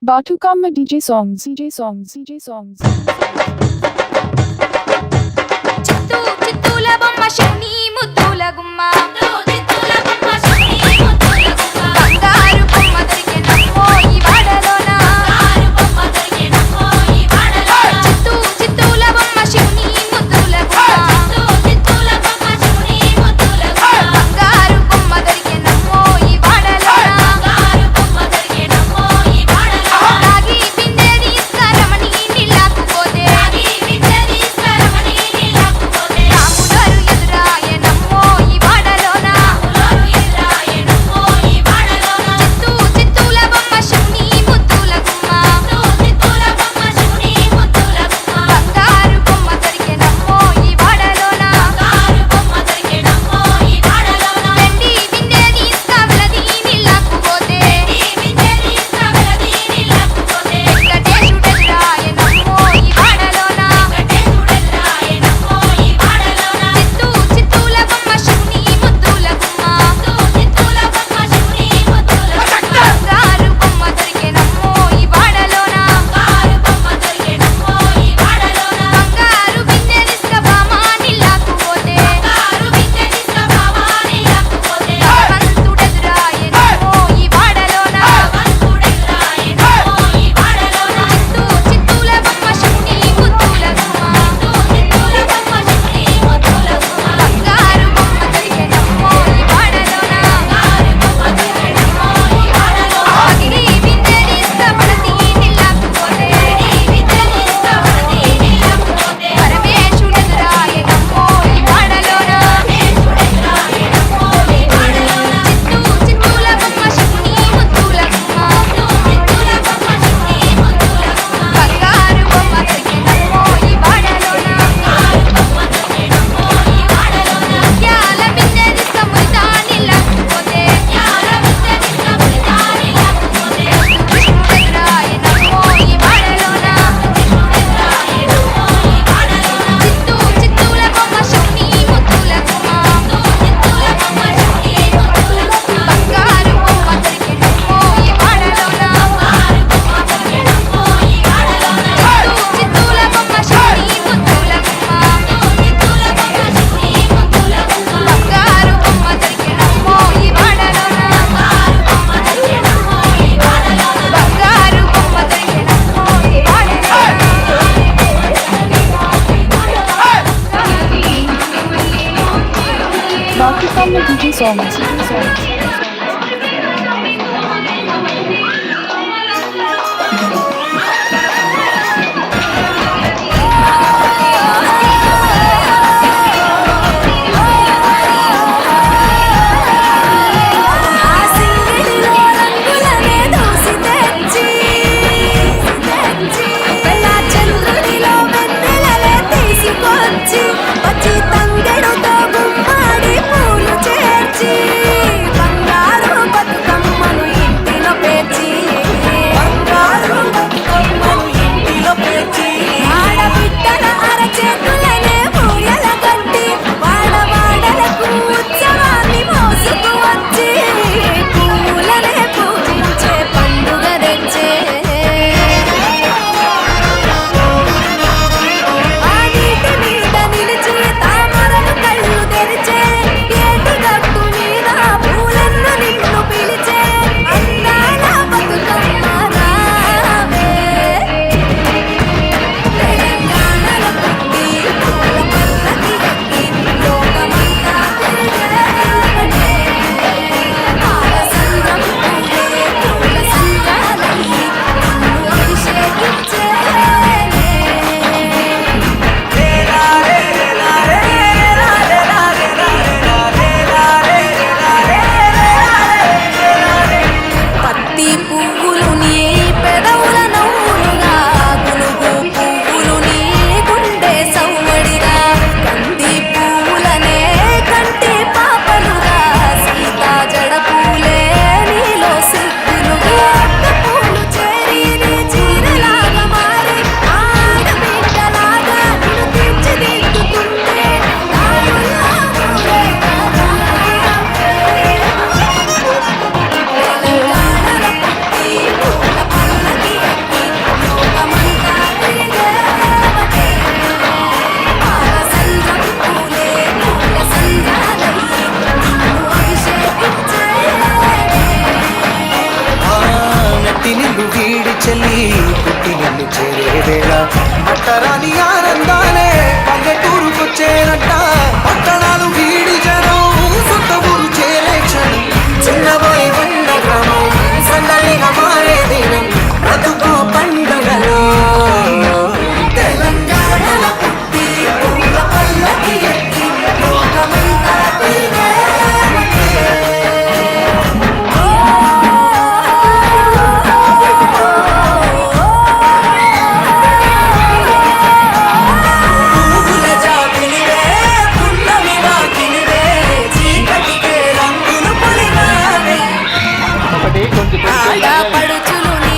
Batukama DJ songs, DJ songs, DJ songs. చిత్తూ చిత్తూల బొమ్మ శని ముద్దుల గుమ్మ చిత్తూల బొమ్మ శని ముద్దుల గుమ్మ బంగారు బొమ్మ దొరికెనమ్మో ఈ వాడలోన బంగారు బొమ్మ దొరికెనమ్మో ఈ వాడలోన చిత్తూ చిత్తూల బొమ్మ శని ముద్దుల గుమ్మ చిత్తూల బొమ్మ శని ముద్దుల గుమ్మ బంగారు బొమ్మ దొరికెనమ్మో ఈ వాడలోన బంగారు బొమ్మ దొరికెనమ్మో ఈ వాడలోన రాగి బిందె తీసుకురమని నీళ్ళకు పోతే రాగి బిందె తీసుకురమని నీళ్ళకు పోతే రాములోరు ఎదురాయనమ్మో ఈ వాడలోన రాములోరు ఎదురాయనమ్మో ఈ వాడలోన చిత్తూ చిత్తూల బొమ్మ శని ముద్దుల గుమ్మ చిత్తూల బొమ్మ శని ముద్దుల గుమ్మ బంగారు బొమ్మ దొరికెనమ్మో ఈ వాడలోన బంగారు బొమ్మ దొరికెనమ్మో ఈ వాడలోన వెండి బిందె తీసుకువెళ్ళది నీళ్ళకు పోతే వెండి బిందె తీసుకువెళ్ళది నీళ్ళకు పోతే వెంకటేశుడెదురాయనమ్మో ఈ వాడలోన వెంకటేశుడెదురాయనమ్మో ఈ వాడలోన చిత్తూ చిత్తూల బొమ్మ శని ముద్దుల గుమ్మ చిత్తూల బొమ్మ శని ముద్దుల గుమ్మ బంగారు బొమ్మ దొరికెనమ్మో ఈ వాడలోన బంగారు బొమ్మ దొరికెనమ్మో ఈ వాడలోన బంగారు బిందె తీసుకువామా నీళ్ళకు పోతే బంగారు బిందె తీసుకువామా నీళ్ళకు పోతే భగవంతుడెదురాయనమ్మో ఈ వాడలోన భగవంతుడెదురాయనమ్మో ఈ వాడలోన చిత్తూ చిత్తూల బొమ్మ శని ముద్దుల గుమ్మ చిత్తూల బొమ్మ శని ముద్దుల గుమ్మ బంగారు బొమ్మ దొరికెనమ్మో ఈ వాడలోన బంగారు బొమ్మ దొరికెనమ్మో ఈ వాడలోన అగిరి బిందె తీసుకువెళ్ళది నీళ్ళకు పోతే బిందె తీసుకువెళ్ళది నీళ్ళకు పోతే పరమేశుడెదురాయనమ్మో ఈ వాడలోన పరమేశుడెదురాయనమ్మో ఈ వాడలోన చిత్తూ చిత్తూల బొమ్మ శని ముద్దుల గుమ్మ చిత్తూల బొమ్మ శని ముద్దుల గుమ్మ బంగారు బొమ్మ దొరికెనమ్మో ఈ వాడలోన బంగారు బొమ్మ దొరికెనమ్మో ఈ వాడలోన యాల బిందె తీసుకుమురితా నీళ్ళకు పోతే యాల బిందె తీసుకుమురితా నీళ్ళకు పోతే కృష్ణుడెదురాయనమ్మో ఈ వాడలోన కృష్ణుడెదురాయనమ్మో ఈ వాడలోన చిత్తూ చిత్తూల బొమ్మ శని ముద్దుల గుమ్మ చిత్తూల బొమ్మ శని ముద్దుల గుమ్మ బంగారు బొమ్మ దొరికెనమ్మో ఈ వాడలోన బంగారు బొమ్మ దొరికెనమ్మో ఈ వాడలోన చిత్తూ చిత్తూల బొమ్మ శని ముద్దుల గుమ్మ చిత్తూల బొమ్మ శని ముద్దుల గుమ్మ బంగారు బొమ్మ దొరికెనమ్మో ఈ వాడలోన బంగారు బొమ్మ దొరికెనమ్మో ఈ వాడలోన బంగారు బొమ్మ దొరికెనమ్మో ఈ Batukama DJ songs, DJ songs. ఆ సింగిడిలో రంగులనే దోసి తెచ్చి వెళ్ళా చంద్రుడిలో వెన్నెలలే తీసుకొచ్చి వచ్చి తంగెడుతో గుమ్మాడి పూలు చేర్చి గూడు వీడి చెల్లి పుట్టినల్లు చేరే వేళ పట్టరాని ఆనందాలే పల్లెటూరుకొచ్చేనట్ట పట్టణాలు వీడి జనం సొంత ఊరు చేరే క్షణం చిన్నబోయి బండ గ్రామం సందడిగా మారే దినం బ్రతుకు పండుగలో తెలంగాణల పుట్టి పూల పల్లకి ఎక్కి లోకమంతా తిరిగే ఆడపడుచులు నీ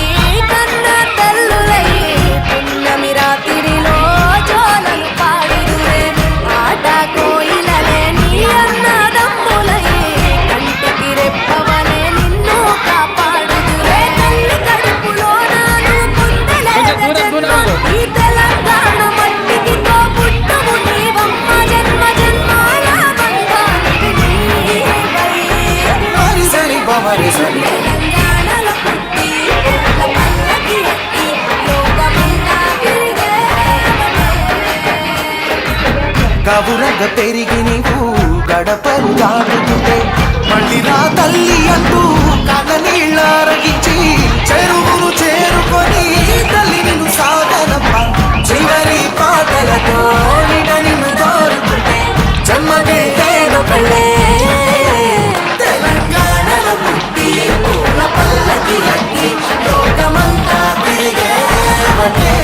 కన్న తల్లులయ్యే పున్నమి రాత్రిలో జోలలు పాడిదురే ఆట కోయిలలే నీ అన్నదమ్ములయ్యే కంటికి రెప్పవలే నిన్ను కాపాడుదురే తల్లి కడుపులో నాను పొందలేద జన్మ ఈ తెలంగాణ మట్టికి తో పుట్టము నీవమ్మ జన్మ జన్మాల బంధానికి నీవై సరి బమరి సరి కబురగ పెరిగి నీవు గడపరు దాటుతుంటే మళ్ళీ రా తల్లి అంటూ కళ్ళ నీళ్ళ అరగించి చెరువును చేరుకొని తల్లి నిన్ను సాగనప్ప చివరి పాటలతో నిన్ను కోరుతుంటే జన్మకే ఏదో కళ్ళే తెలంగాణలో పుట్టి పూల పల్లకి ఎక్కి లోకమంతా తిరిగేవటే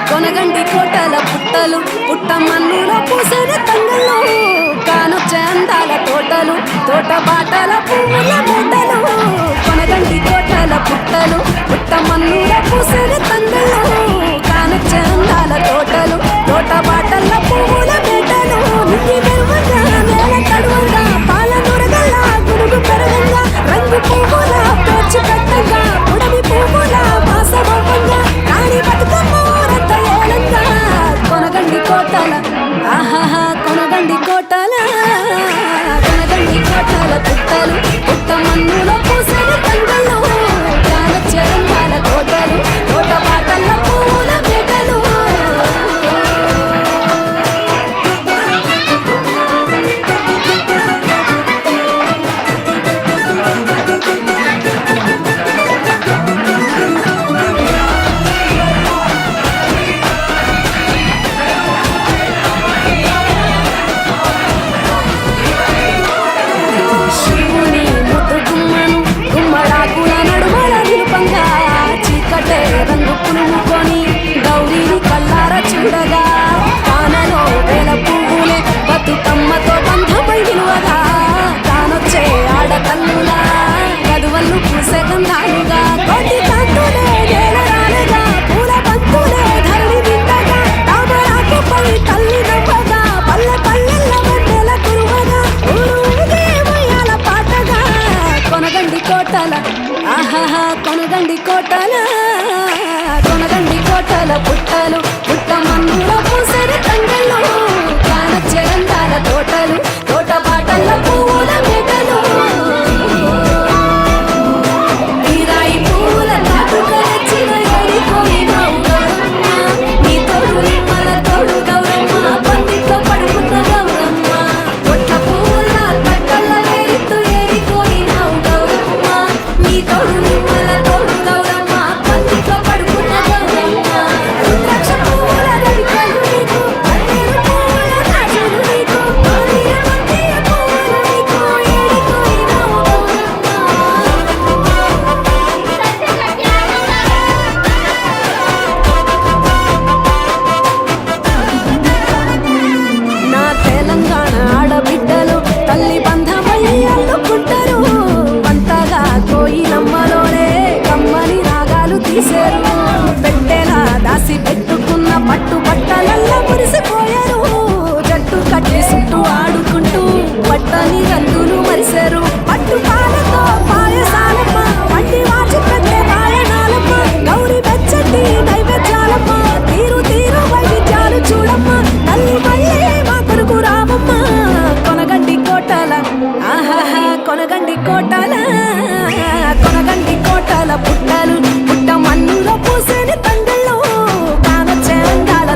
కొనగండి కోటల పుట్టలు పుట్ట మన్నులో పూసిన తంగళ్ళు కానొచ్చే అందాల తోటలు తోట బాటల పువ్వుల మూటలు కొనగండి కోటల పుట్టలు పుట్ట మన్నులో పూసిన తంగళ్ళు కానొచ్చే అందాల తోటలు తోట బాటల పువ్వుల మేటలు నిండి మెరువంగా నేల తడువంగా పాల నూరగల్లా గురుగు పెరగంగా రంగు పువ్వుల పేర్చి పెట్టంగా ఉడమి పువ్వుల మాసవంగా రాణి బతుకమ్మ కొనగండి కోటల ఆహాహా కొనగండి కోటల కొనగండి కోటల పుట్టలు పుట్ట మన్నులో పూసిన తంగళ్ళు కాన చెరంగాల తోటలు తోట బాటల పూల పట్టు బట్టలల్లా మురిసిపోయారు జట్టు కట్టి చుట్టూ ఆడుకుంటూ పట్టని రంగులు మరిశారు పట్టు పాలతో పాయసాలమ్మ వంటి వాచి పెట్టే నాయనాలమ్మ గౌరి వెచ్చటి నైవేద్యాలమ్మ తీరు తీరు వైవిధ్యాలు చూడమ్మ తల్లి మళ్ళీ మా కొరకు రామమ్మ కొనగండి కోటాల ఆహాహా కొనగండి కోటాల కొనగండి కోటాల పుట్టలు పుట్ట మన్నులో పూసేని తండ్రిలో కానొచ్చే అందాల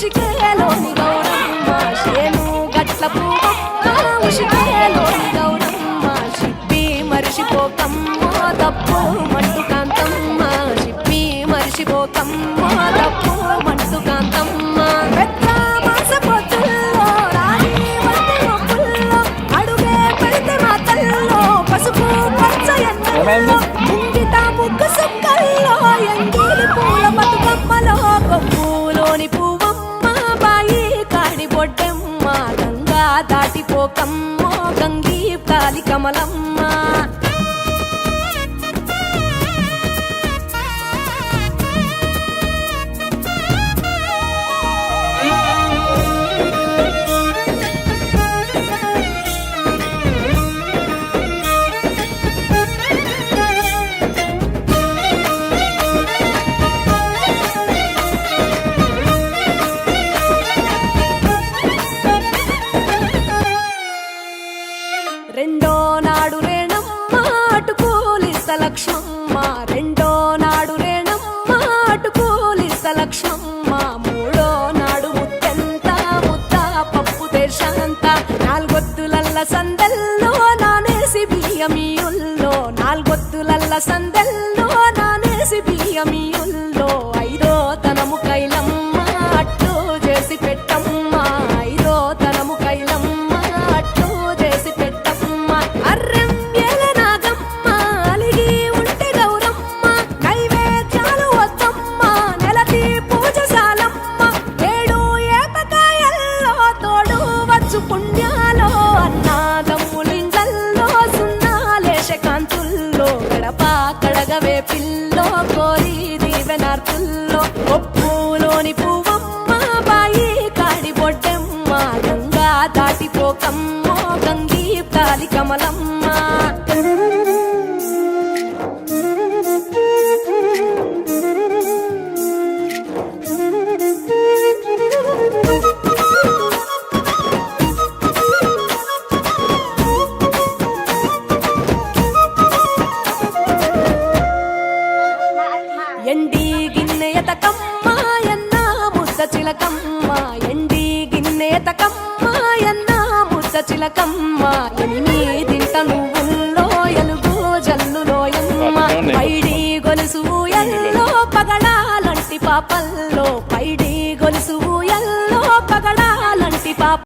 ఉషికేలోని గౌరమ్మ శేను గట్ల పువ్వమ్మ ఉషికేలోని గౌరమ్మ షిప్పి మరిషిపోకమ్మ తప్పు మంటు కాంతమ్మ షిప్పి మరిషిపోకమ్మ తప్పు మంటు కాంతమ్మ పెద్ద మాస పొత్తుల్లో రాణి వంటి ఒప్పుల్లో అడుగే పెడితే మాతల్లో పసుపు పచ్చ ఎన్నెల్లో ముంగిట ముగ్గు సుక్కల్లో ఎంగిలి పూల బతుకమ్మలో కొప్పులోని పువ్వమ్మ బాయి కాడి బొడ్డెమ్మ గంగా దాటిపోకమ్మ గంగీ కాలి కమలమ్మ రెండో నాడు రేణమ్మ అటుకూలిస్త లక్ష్మమ్మ రెండో నాడు రేణమ్మ అటుకూలిస్త లక్ష్మమ్మ మూడో నాడు ముత్తెంత ముద్ద పప్పు దేశంత నాలుగొత్తులల్ల సందెల్లో నానేసి బియ్యమియుల్లో నాలుగొత్తులల్ల సందెల్లో నానేసి బియ్యమియుల్లో ఐదో తనము కైలమ్మ అట్టు చేసి పెట్టమ్మ ఐదో తనము కైలమ్మ అట్టు చేసి పెట్టమ్మ అర్రం ఏల నాగమ్మ అలిగి ఉంటే గౌరమ్మ నైవేద్యాలు వద్దమ్మ నెలకి పూజశాలమ్మ ఏడు ఏపకాయల్లో తోడు వచ్చు పుణ్యాలో అన్నాదమ్ములింగల్లో సున్నాలేశ కాంతుల్లో గడప కడగవే పిల్లో కోరి దీవెనార్తుల్లో ఒప్పులోని పువ్వమ్మ బాయి కాడి బొడ్డెమ్మ గంగా దాటిపోకమ్మ గంగీ కాలి కమలమ్మ ఎండి గిన్నెయతకమ్మ ఎన్న ముద్ద చిలకమ్మ ఎండి గిన్నెయతకమ్మ ఎన్న ముద్ద చిలకమ్మ